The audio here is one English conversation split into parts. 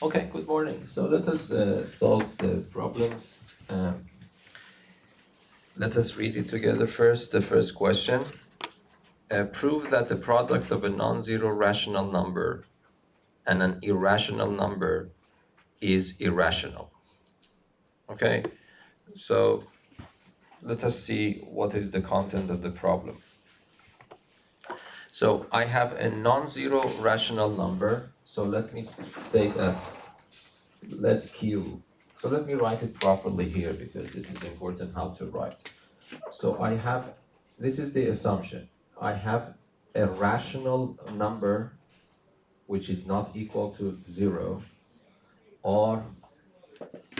Okay, good morning. So let us solve the problems. Um, Let us read it together first. The first question. Prove that the product of a non-zero rational number and an irrational number is irrational. Okay, so let us see what is the content of the problem. So I have a non-zero rational number. So let me say that let Q. So let me write it properly here because this is important how to write. So I have, this is the assumption. I have a rational number which is not equal to 0 or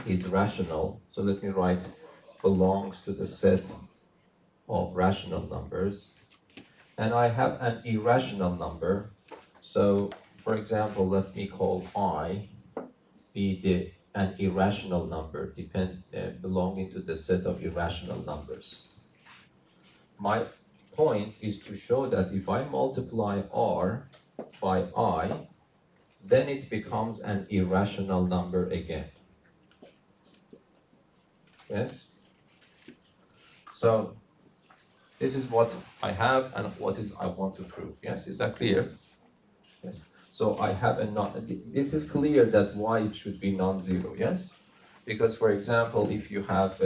is rational. So let me write belongs to the set of rational numbers. And I have an irrational number. So for example, let me call I be an irrational number belonging to the set of irrational numbers. My point is to show that if I multiply R by I, then it becomes an irrational number again. Yes? So this is what I have and what is I want to prove. Yes, is that clear? Yes. So I have this is clear that why it should be non-zero, yes? Because for example, if you have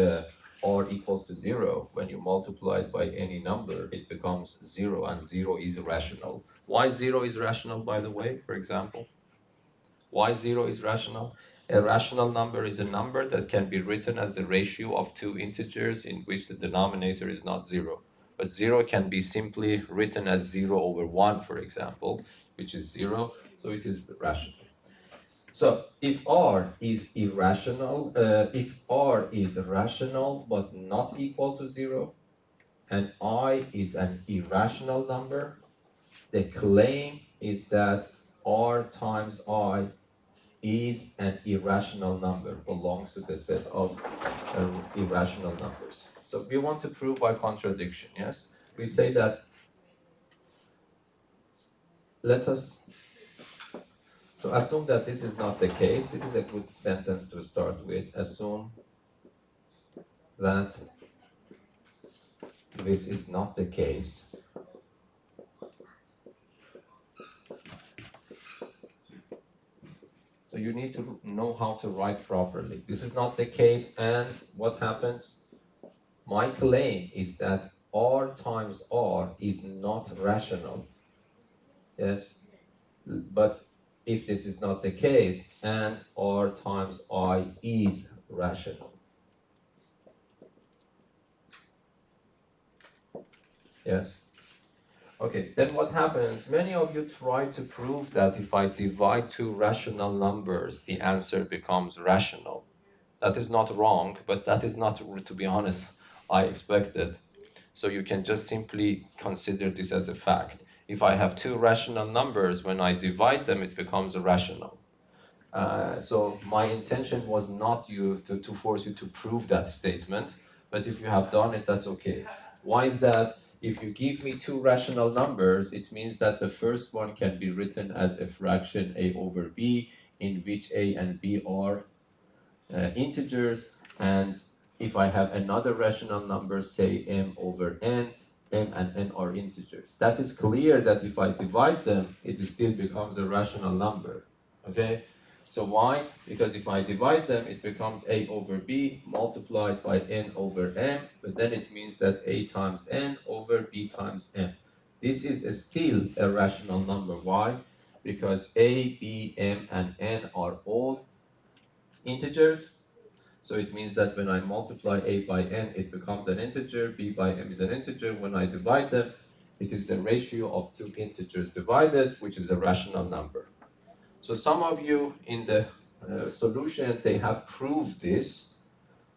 R equals to 0, when you multiply it by any number, it becomes 0 and 0 is rational. Why 0 is rational, by the way, for example? Why 0 is rational? A rational number is a number that can be written as the ratio of two integers in which the denominator is not 0. But 0 can be simply written as 0 over 1, for example, which is 0, so it is rational. So if R is irrational, if R is rational but not equal to 0, and I is an irrational number, the claim is that R times I is an irrational number, belongs to the set of irrational numbers. So we want to prove by contradiction, yes? We say that, let us, so assume that this is not the case. This is a good sentence to start with. Assume that this is not the case. So you need to know how to write properly. This is not the case, and what happens? My claim is that R times R is not rational. Yes, but if this is not the case, and R times I is rational. Yes? Okay, then what happens? Many of you try to prove that if I divide two rational numbers, the answer becomes rational. That is not wrong, but that is not, to be honest, I expected. So you can just simply consider this as a fact. If I have two rational numbers, when I divide them, it becomes rational. So my intention was not to force you to prove that statement, but if you have done it, that's okay. Why is that? If you give me two rational numbers, it means that the first one can be written as a fraction a over b, in which a and b are integers, and if I have another rational number, say m over n, m and n are integers. That is clear that if I divide them, it still becomes a rational number, okay? So why? Because if I divide them, it becomes a over b multiplied by n over m, but then it means that a times n over b times m. This is still a rational number. Why? Because a, b, m, and n are all integers. So it means that when I multiply a by n, it becomes an integer, b by m is an integer. When I divide them, it is the ratio of two integers divided, which is a rational number. So some of you in the solution, they have proved this,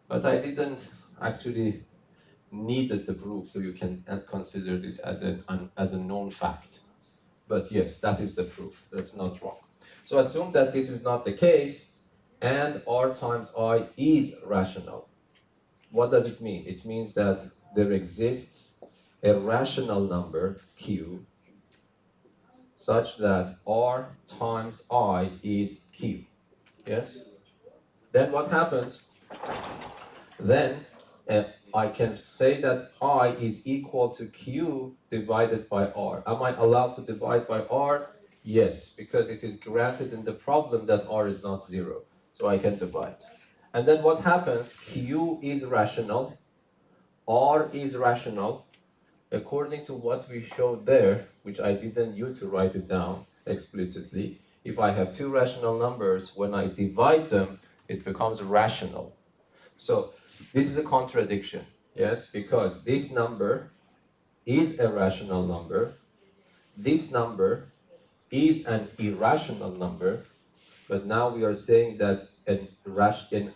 but I didn't actually needed the proof, so you can consider this as a known fact. But yes, that is the proof. That's not wrong. So assume that this is not the case, and R times I is rational. What does it mean? It means that there exists a rational number, Q, such that R times I is Q. Yes? Then what happens? Then I can say that I is equal to Q divided by R. Am I allowed to divide by R? Yes, because it is granted in the problem that R is not 0. So I can divide. And then what happens? Q is rational, R is rational. According to what we showed there, which I didn't use to write it down explicitly, if I have two rational numbers, when I divide them, it becomes rational. So this is a contradiction, yes, because this number is a rational number, this number is an irrational number, but now we are saying that an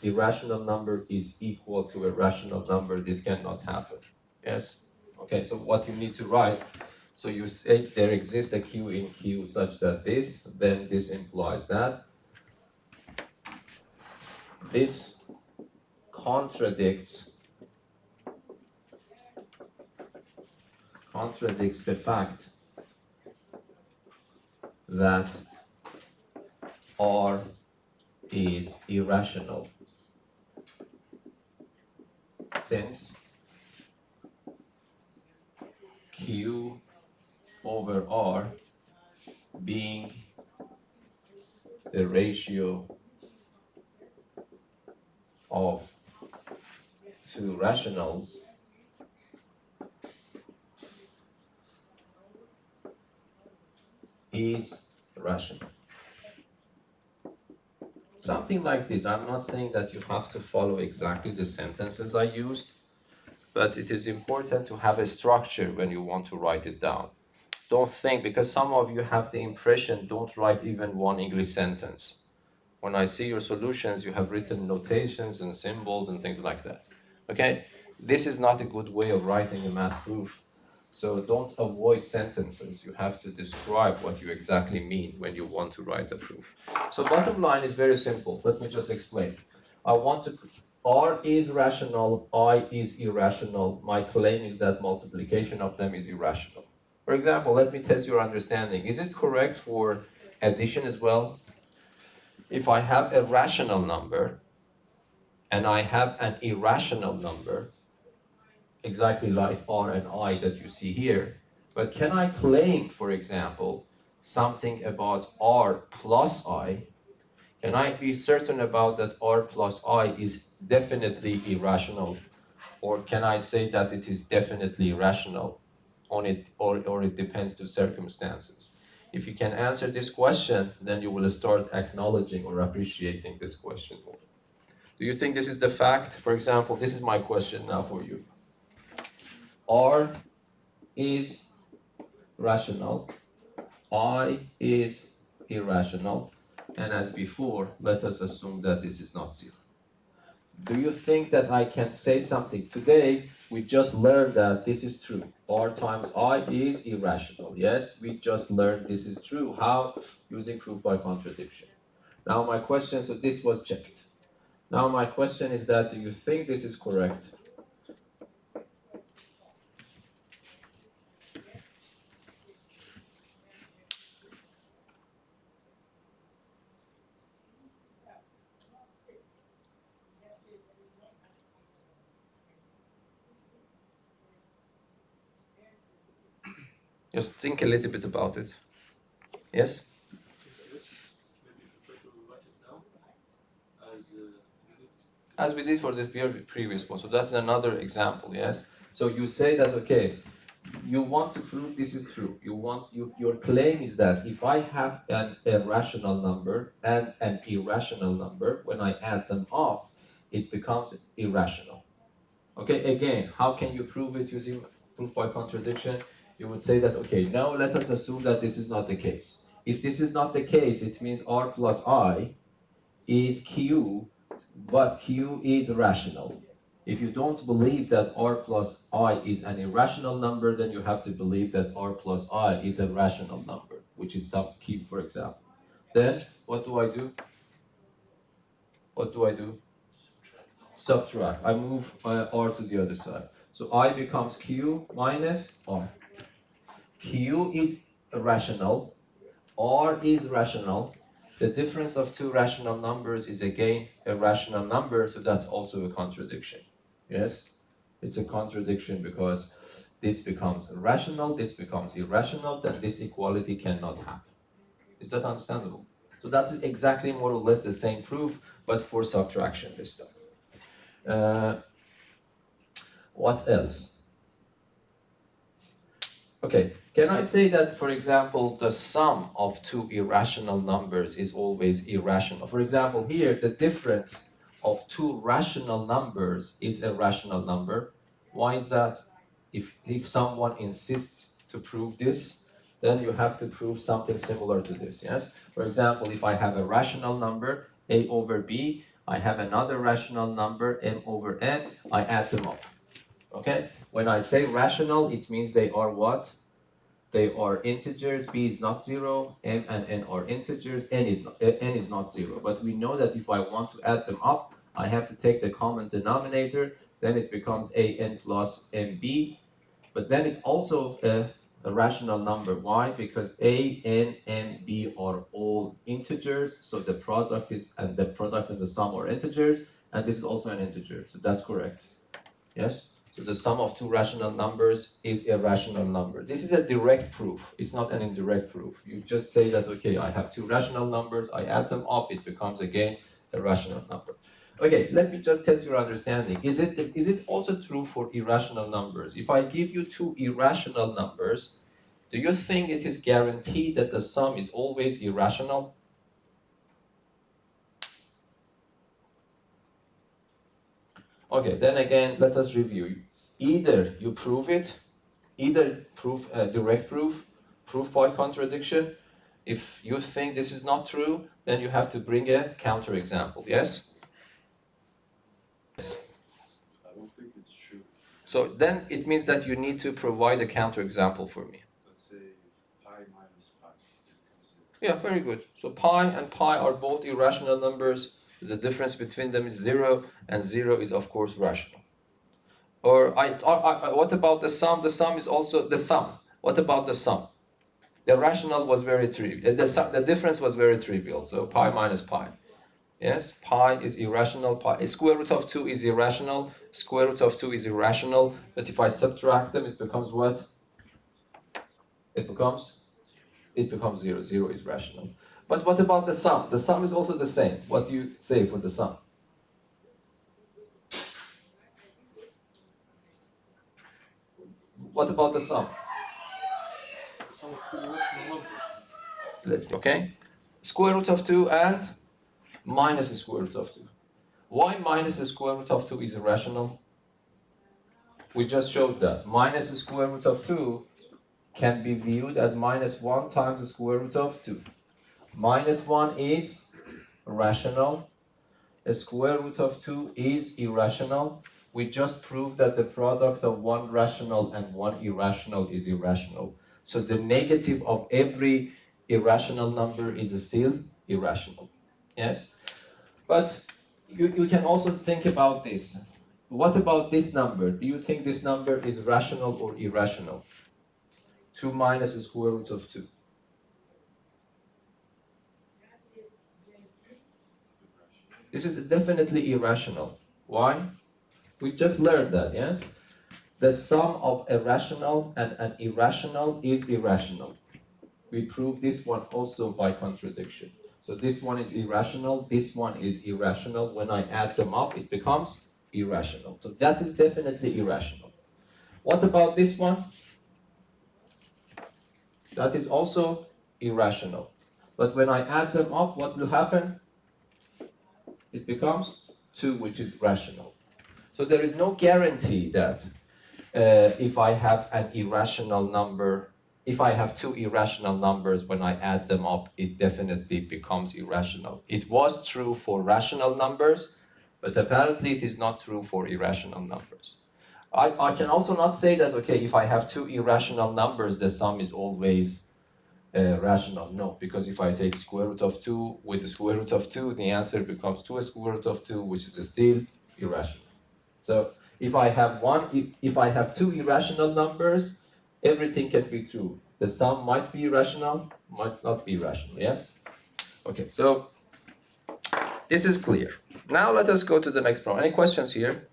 irrational number is equal to a rational number. This cannot happen, yes? Okay, so what you need to write, so you say there exists a Q in Q such that this, then this implies that. This contradicts the fact that R is irrational, since Q over R being the ratio of two rationals is rational. Something like this. I'm not saying that you have to follow exactly the sentences I used, but it is important to have a structure when you want to write it down. Don't think, because some of you have the impression, don't write even one English sentence. When I see your solutions, you have written notations and symbols and things like that. Okay? This is not a good way of writing a math proof. So don't avoid sentences. You have to describe what you exactly mean when you want to write a proof. So bottom line is very simple. Let me just explain. I want to, R is rational, I is irrational. My claim is that multiplication of them is irrational. For example, let me test your understanding. Is it correct for addition as well? If I have a rational number and I have an irrational number, exactly like R and I that you see here, but can I claim, for example, something about R plus I? Can I be certain about that R plus I is definitely irrational? Or can I say that it is definitely rational on it, or it depends to circumstances? If you can answer this question, then you will start acknowledging or appreciating this question more. Do you think this is the fact? For example, this is my question now for you. R is rational, I is irrational, and as before, let us assume that this is not zero. Do you think that I can say something? Today, we just learned that this is true. R times I is irrational. Yes, we just learned this is true. How? Using proof by contradiction. Now my question, so this was checked. Now my question is that, do you think this is correct? Just think a little bit about it. Yes? As we did for the previous one. So that's another example, yes? So you say that, okay, you want to prove this is true. Your claim is that if I have a rational number and an irrational number, when I add them up, it becomes irrational. Okay, again, how can you prove it using proof by contradiction? You would say that, okay, now let us assume that this is not the case. If this is not the case, it means R plus I is Q, but Q is rational. If you don't believe that R plus I is an irrational number, then you have to believe that R plus I is a rational number, which is sub Q, for example. Then, what do I do? What do I do? Subtract. I move R to the other side. So I becomes Q minus R. Q is rational, R is rational, the difference of two rational numbers is again a rational number, so that's also a contradiction. Yes? It's a contradiction because this becomes rational, this becomes irrational, then this equality cannot happen. Is that understandable? So that's exactly more or less the same proof, but for subtraction this time. What else? Okay, can I say that, for example, the sum of two irrational numbers is always irrational? For example, here, the difference of two rational numbers is a rational number. Why is that? If someone insists to prove this, then you have to prove something similar to this, yes? For example, if I have a rational number, a over b, I have another rational number, m over n, I add them up, okay? When I say rational, it means they are what? They are integers, b is not 0, m and n are integers, n is not 0. But we know that if I want to add them up, I have to take the common denominator, then it becomes an plus mb, but then it's also a rational number. Why? Because a, n, and b are all integers, so the product and the sum are integers, and this is also an integer, so that's correct. Yes? So the sum of two rational numbers is a rational number. This is a direct proof. It's not an indirect proof. You just say that, okay, I have two rational numbers, I add them up, it becomes again a rational number. Okay, let me just test your understanding. Is it also true for irrational numbers? If I give you two irrational numbers, do you think it is guaranteed that the sum is always irrational? Okay, then again, let us review. Either you prove it, either direct proof by contradiction. If you think this is not true, then you have to bring a counterexample, yes? I don't think it's true. So then it means that you need to provide a counterexample for me. Let's say pi minus pi. Yeah, very good. So pi and pi are both irrational numbers. The difference between them is 0, and 0 is of course rational. Or what about the sum? The sum is also the sum. What about the sum? The rational was very trivial. The difference was very trivial. So pi minus pi. Yes, pi is irrational. Square root of 2 is irrational. Square root of 2 is irrational. But if I subtract them, it becomes what? It becomes 0. 0 is rational. But what about the sum? The sum is also the same. What do you say for the sum? What about the sum? The sum of two rational numbers. Okay. Square root of 2 and minus the square root of 2. Why minus the square root of 2 is irrational? We just showed that. Minus the square root of 2 can be viewed as minus 1 times the square root of 2. Minus 1 is rational. A square root of 2 is irrational. We just proved that the product of one rational and one irrational is irrational. So the negative of every irrational number is still irrational. Yes? But you can also think about this. What about this number? Do you think this number is rational or irrational? 2 minus the square root of 2. This is definitely irrational. Why? We just learned that, yes? The sum of a rational and an irrational is irrational. We prove this one also by contradiction. So this one is irrational, this one is irrational. When I add them up, it becomes irrational. So that is definitely irrational. What about this one? That is also irrational. But when I add them up, what will happen? It becomes 2, which is rational. So there is no guarantee that if I have an irrational number, if I have two irrational numbers, when I add them up, it definitely becomes irrational. It was true for rational numbers, but apparently it is not true for irrational numbers. I can also not say that, okay, if I have two irrational numbers, the sum is always rational. No, because if I take square root of 2 with the square root of 2, the answer becomes 2 square root of 2, which is still irrational. So if I have two irrational numbers, everything can be true. The sum might be irrational, might not be rational, yes? Okay, so this is clear. Now let us go to the next problem. Any questions here?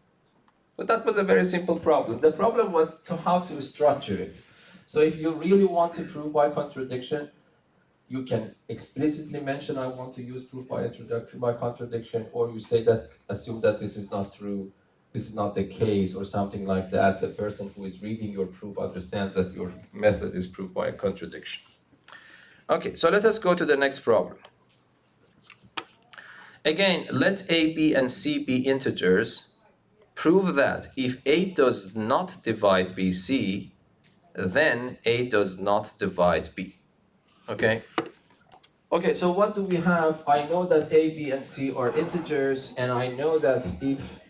But that was a very simple problem. The problem was how to structure it. So if you really want to prove by contradiction, you can explicitly mention I want to use proof by introduction by contradiction, or you say that assume that this is not true, this is not the case, or something like that. The person who is reading your proof understands that your method is proof by contradiction. Okay, so let us go to the next problem. Again, let a, b, and c be integers. Prove that if a does not divide bc, then a does not divide b. Okay? Okay, so what do we have? I know that a, b, and c are integers, and I know that if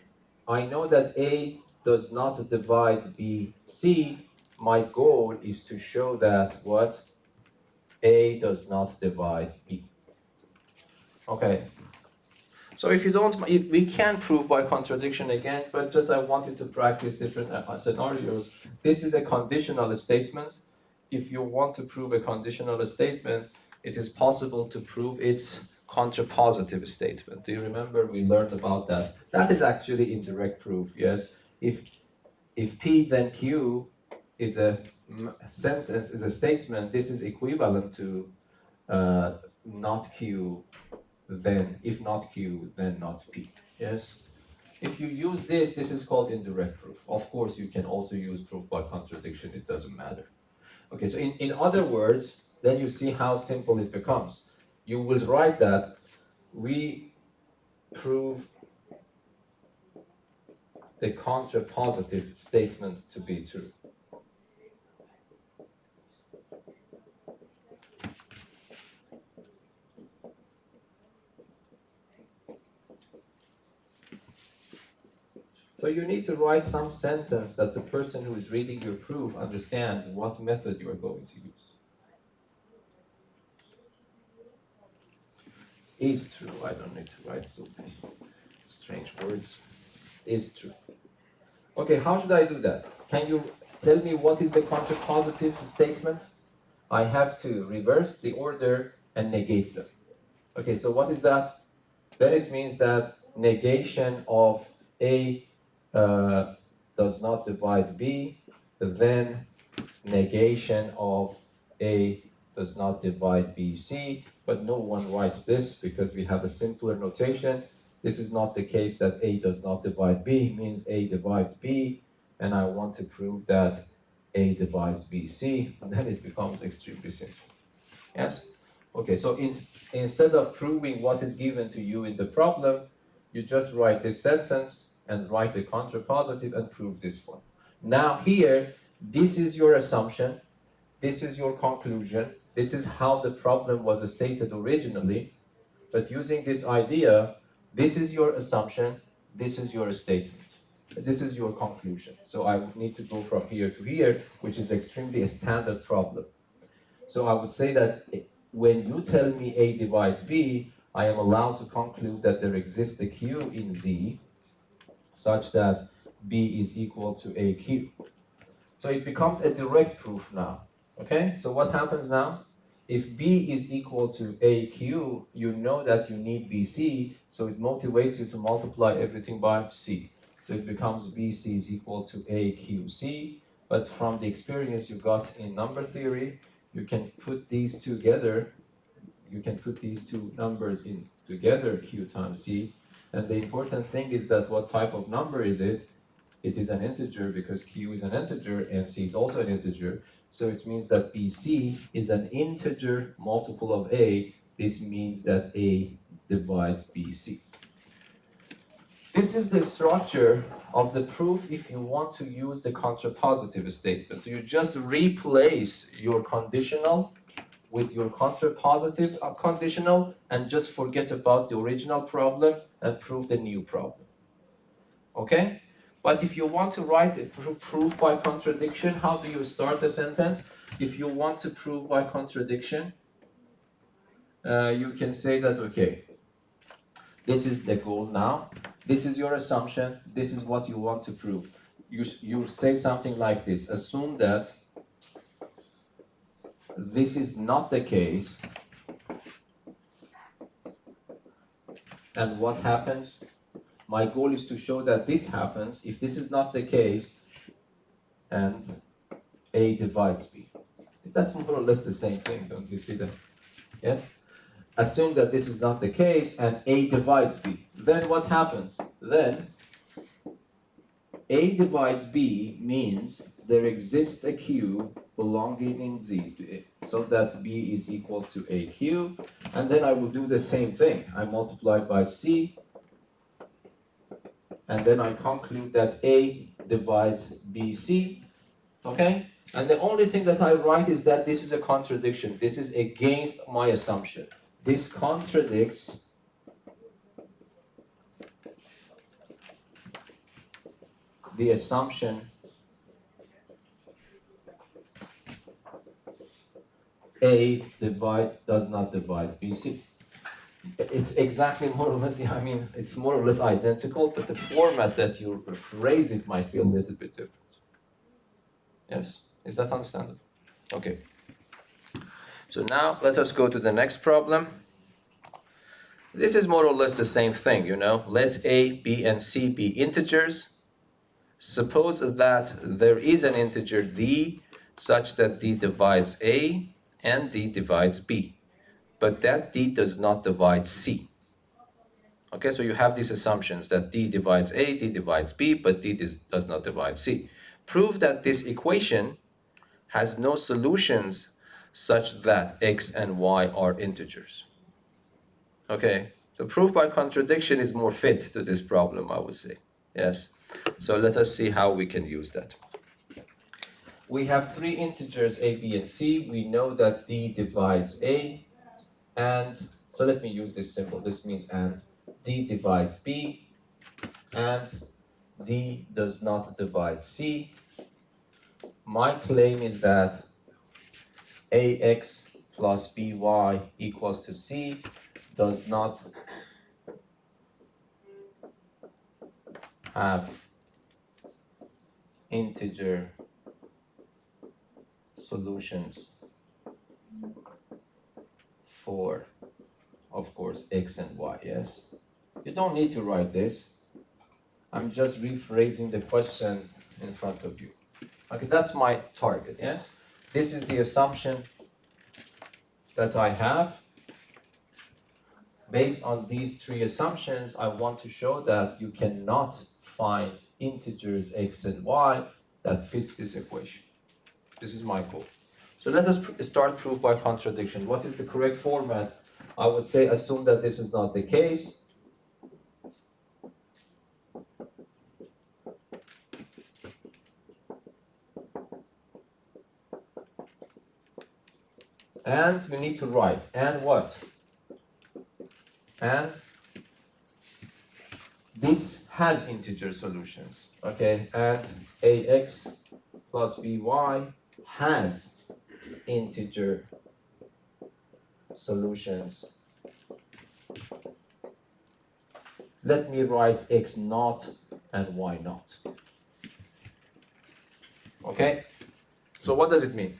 I know that a does not divide b, c, my goal is to show that what? A does not divide b. Okay, so if you don't, we can prove by contradiction again, but just I want you to practice different scenarios. This is a conditional statement. If you want to prove a conditional statement, it is possible to prove its contrapositive statement. Do you remember we learned about that? That is actually indirect proof, yes? If P then Q is a sentence, is a statement, this is equivalent to not Q, then if not Q, then not P. Yes? If you use this, this is called indirect proof. Of course, you can also use proof by contradiction, it doesn't matter. Okay, so in other words, then you see how simple it becomes. You will write that we prove the contrapositive statement to be true. So you need to write some sentence that the person who is reading your proof understands what method you are going to use. Is true. I don't need to write so many strange words. Is true. Okay, how should I do that? Can you tell me what is the contrapositive statement? I have to reverse the order and negate them. Okay, so what is that? Then it means that negation of A does not divide B, then negation of A does not divide BC, but no one writes this because we have a simpler notation. This is not the case that A does not divide B, means A divides B, and I want to prove that A divides BC, and then it becomes extremely simple. Yes? Okay, so instead of proving what is given to you in the problem, you just write this sentence and write the contrapositive and prove this one. Now here, this is your assumption, this is your conclusion, this is how the problem was stated originally, but using this idea, this is your assumption, this is your statement. This is your conclusion. So I would need to go from here to here, which is extremely a standard problem. So I would say that when you tell me A divides B, I am allowed to conclude that there exists a Q in Z such that B is equal to AQ. So it becomes a direct proof now. Okay, so what happens now? If B is equal to AQ, you know that you need BC, so it motivates you to multiply everything by C. So it becomes BC is equal to AQC, but from the experience you got in number theory, you can put these together, you can put these two numbers in together, Q times C, and the important thing is that what type of number is it? It is an integer because Q is an integer and C is also an integer. So it means that BC is an integer multiple of A. This means that A divides BC. This is the structure of the proof if you want to use the contrapositive statement. So you just replace your conditional with your contrapositive conditional and just forget about the original problem and prove the new problem. Okay? But if you want to write a proof by contradiction, how do you start the sentence? If you want to prove by contradiction, you can say that, okay, this is the goal now, this is your assumption, this is what you want to prove. You say something like this, assume that this is not the case And what happens? My goal is to show that this happens. If this is not the case, and A divides B. That's more or less the same thing, don't you see that? Yes? Assume that this is not the case and A divides B. Then what happens? Then A divides B means there exists a Q belonging in Z to A, so that B is equal to AQ. And then I will do the same thing. I multiply by C, and then I conclude that A divides BC. Okay? And the only thing that I write is that this is a contradiction. This is against my assumption. This contradicts the assumption A does not divide B. See, it's exactly more or less, I mean, it's more or less identical, but the format that you phrase it might be a little bit different. Yes? Is that understandable? Okay. So now let us go to the next problem. This is more or less the same thing, you know. Let A, B, and C be integers. Suppose that there is an integer D such that D divides A and D divides B, but that D does not divide C. Okay, so you have these assumptions that D divides A, D divides B, but D does not divide C. Prove that this equation has no solutions such that X and Y are integers. Okay, so proof by contradiction is more fit to this problem, I would say. Yes, so let us see how we can use that. We have three integers A, B, and C. We know that D divides A, and so let me use this symbol. This means and. D divides B, and D does not divide C. My claim is that AX plus BY equals to C does not have integer solutions for, of course, X and Y, yes? You don't need to write this. I'm just rephrasing the question in front of you. Okay, that's my target, yes? This is the assumption that I have. Based on these three assumptions, I want to show that you cannot find integers X and Y that fits this equation. This is my goal. So let us start proof by contradiction. What is the correct format? I would say assume that this is not the case. And you need to write, and what? And this has integer solutions, okay? And AX plus BY has integer solutions. Let me write X naught and Y naught. Okay? So what does it mean?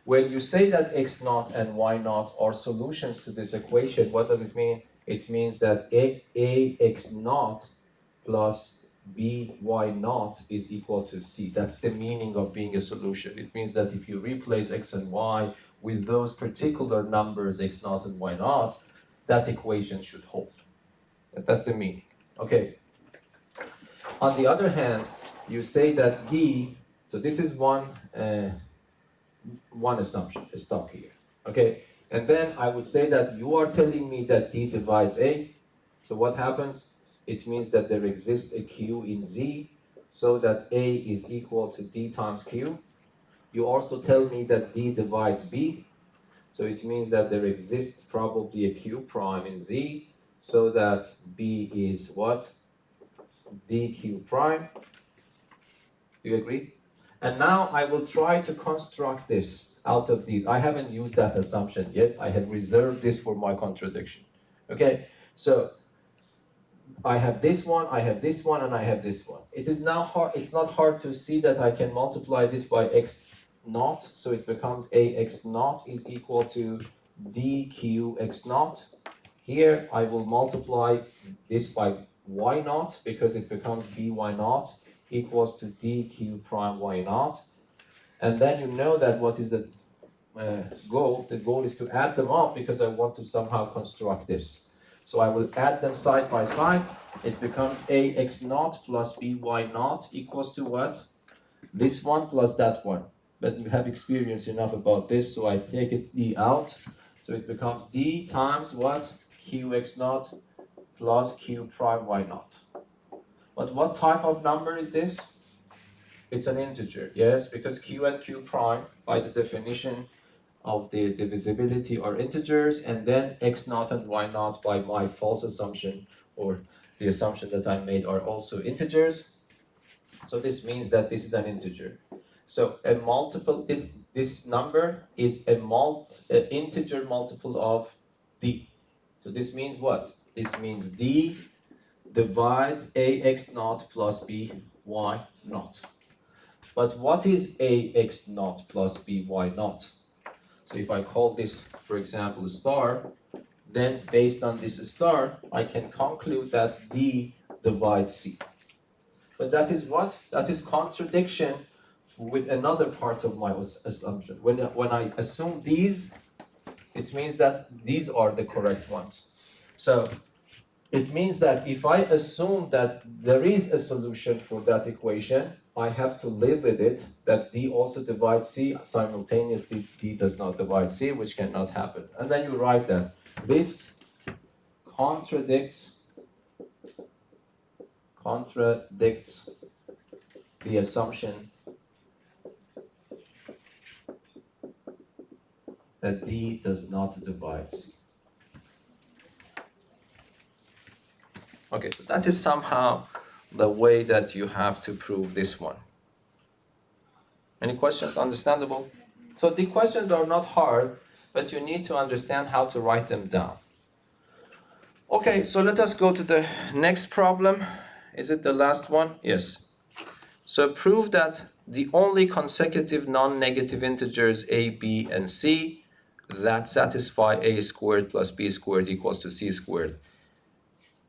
When you say that X naught and Y naught are solutions to this equation, what does it mean? It means that AX naught plus BY naught is equal to C. That's the meaning of being a solution. It means that if you replace X and Y with those particular numbers, X naught and Y naught, that equation should hold. That's the meaning. Okay. On the other hand, you say that D, so this is one assumption, stop here. Okay, and then I would say that you are telling me that D divides A. So what happens? It means that there exists a Q in Z, so that A is equal to D times Q. You also tell me that D divides B, so it means that there exists probably a Q prime in Z, so that B is what? DQ prime. Do you agree? And now I will try to construct this out of these. I haven't used that assumption yet. I have reserved this for my contradiction. Okay, so I have this one, I have this one, and I have this one. It is now hard. It's not hard to see that I can multiply this by X naught, so it becomes AX naught is equal to DQ X naught. Here I will multiply this by y naught because it becomes by naught equals to dq prime y naught. And then you know that what is the goal? The goal is to add them up because I want to somehow construct this. So I will add them side by side. It becomes ax naught plus by naught equals to what? This one plus that one. But you have experience enough about this, so I take it d out. So it becomes d times what? Qx naught plus q prime y naught. But what type of number is this? It's an integer, yes, because q and q prime, by the definition of the divisibility, are integers, and then x naught and y naught, by my false assumption, or the assumption that I made, are also integers. So this means that this is an integer. So a multiple, this number is an integer multiple of d. So this means what? This means d divides ax naught plus by naught. But what is ax naught plus by naught? So if I call this, for example, a star, then based on this star, I can conclude that d divides c. But that is what? That is contradiction with another part of my assumption. When I assume these, it means that these are the correct ones. So it means that if I assume that there is a solution for that equation, I have to live with it, that d also divides c, simultaneously d does not divide c, which cannot happen. And then you write that this contradicts the assumption that d does not divide c. Okay, so that is somehow the way that you have to prove this one. Any questions? Understandable? So the questions are not hard, but you need to understand how to write them down. Okay, so let us go to the next problem. Is it the last one? Yes. So prove that the only consecutive non-negative integers a, b, and c that satisfy a squared plus b squared equals to c squared,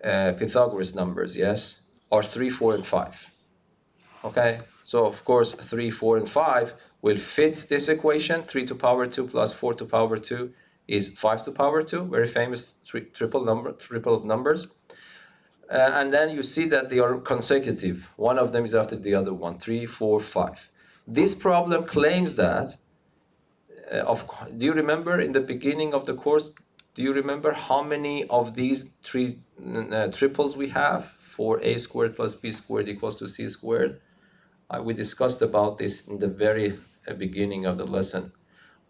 Pythagoras numbers, yes, are 3, 4, and 5. Okay, so of course 3, 4, and 5 will fit this equation. 3 to power 2 plus 4 to power 2 is 5 to power 2, very famous triple of numbers. And then you see that they are consecutive. One of them is after the other one, 3, 4, 5. This problem claims that, do you remember in the beginning of the course, do you remember how many of these three triples we have for a squared plus b squared equals to c squared? We discussed about this in the very beginning of the lesson.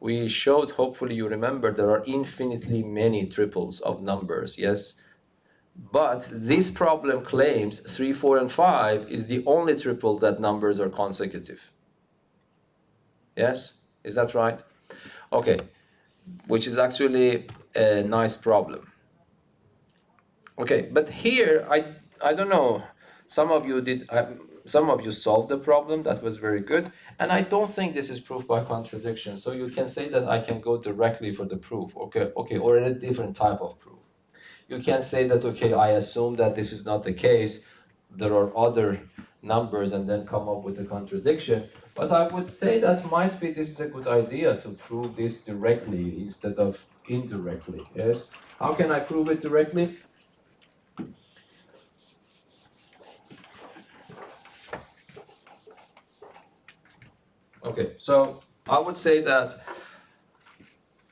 We showed, hopefully you remember, there are infinitely many triples of numbers, yes? But this problem claims 3, 4, and 5 is the only triple that numbers are consecutive. Yes? Is that right? Okay, which is actually a nice problem. Okay, but here, I don't know, some of you solved the problem, that was very good, and I don't think this is proof by contradiction, so you can say that I can go directly for the proof, okay, or a different type of proof. You can say that, okay, I assume that this is not the case, there are other numbers, and then come up with a contradiction, but I would say that might be this is a good idea to prove this directly instead of indirectly, yes? How can I prove it directly? Okay, so I would say that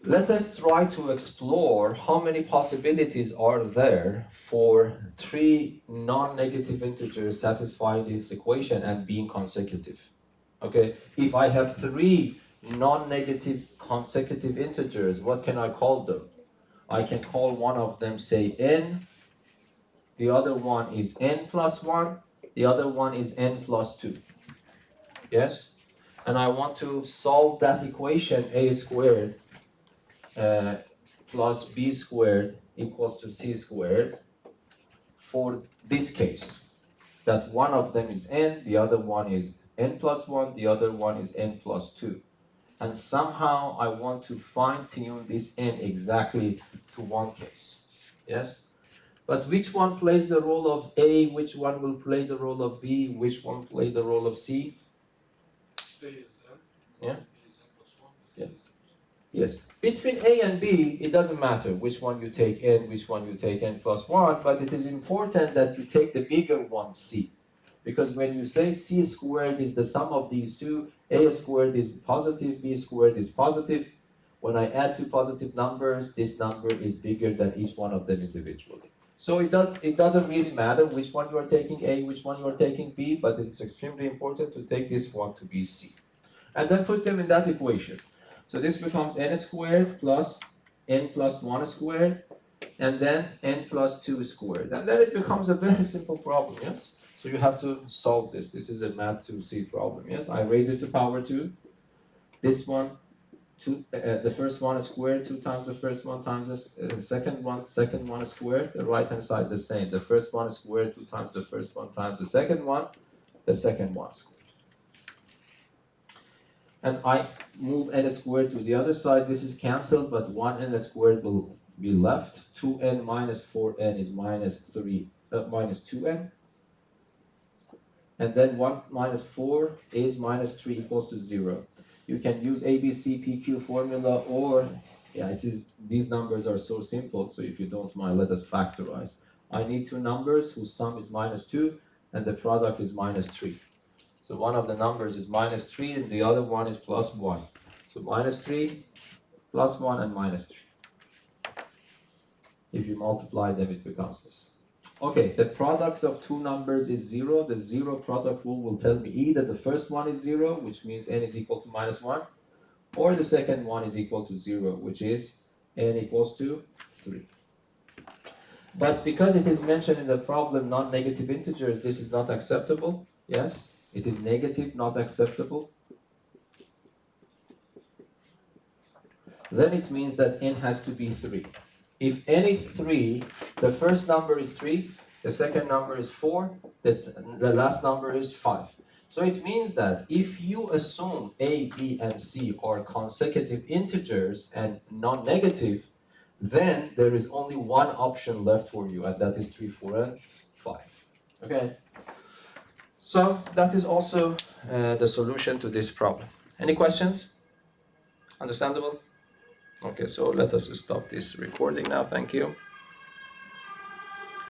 let us try to explore how many possibilities are there for three non-negative integers satisfying this equation and being consecutive. Okay, if I have three non-negative consecutive integers, what can I call them? I can call one of them, say, n, the other one is n plus 1, the other one is n plus 2. Yes? And I want to solve that equation, a squared plus b squared equals to c squared, for this case, that one of them is n, the other one is n plus 1, the other one is n plus 2. And somehow I want to fine-tune this n exactly to one case. yes? But which one plays the role of A, which one will play the role of B, which one play the role of C? A is N. Yeah. A is N plus 1. Yeah. C is N plus 1. Yes, between A and B, it doesn't matter which one you take N, which one you take N plus 1, but it is important that you take the bigger one, C. Because when you say C squared is the sum of these two, A squared is positive, B squared is positive. When I add two positive numbers, this number is bigger than each one of them individually. So it doesn't really matter which one you are taking A, which one you are taking B, but it's extremely important to take this one to be C. And then put them in that equation. So this becomes n squared plus n plus 1 squared, and then n plus 2 squared. And then it becomes a very simple problem, yes? So you have to solve this. This is a math 2C problem, yes? I raise it to power 2. This one, the first one squared, 2 times the first one times the second one squared. The right-hand side the same. The first one squared, 2 times the first one times the second one squared. And I move n squared to the other side. This is cancelled, but 1n squared will be left. 2n minus 4n is minus 2n. And then 1 minus 4 is minus 3 equals to 0. You can use ABCPQ formula, or, yeah, these numbers are so simple, so if you don't mind, let us factorize. I need two numbers whose sum is minus 2, and the product is minus 3. So one of the numbers is minus 3, and the other one is plus 1. So minus 3, plus 1, and minus 3. If you multiply them, it becomes this. Okay, the product of two numbers is 0. The 0 product rule will tell me either the first one is 0, which means n is equal to minus 1, or the second one is equal to 0, which is n equals to 3. But because it is mentioned in the problem non-negative integers, this is not acceptable. Yes, it is negative, not acceptable. Then it means that n has to be 3. If n is 3, the first number is 3, the second number is 4, the last number is 5. So it means that if you assume a, b, and c are consecutive integers and non-negative, then there is only one option left for you, and that is 3, 4, and 5. Okay? So that is also the solution to this problem. Any questions? Understandable? Okay, so let us stop this recording now. Thank you.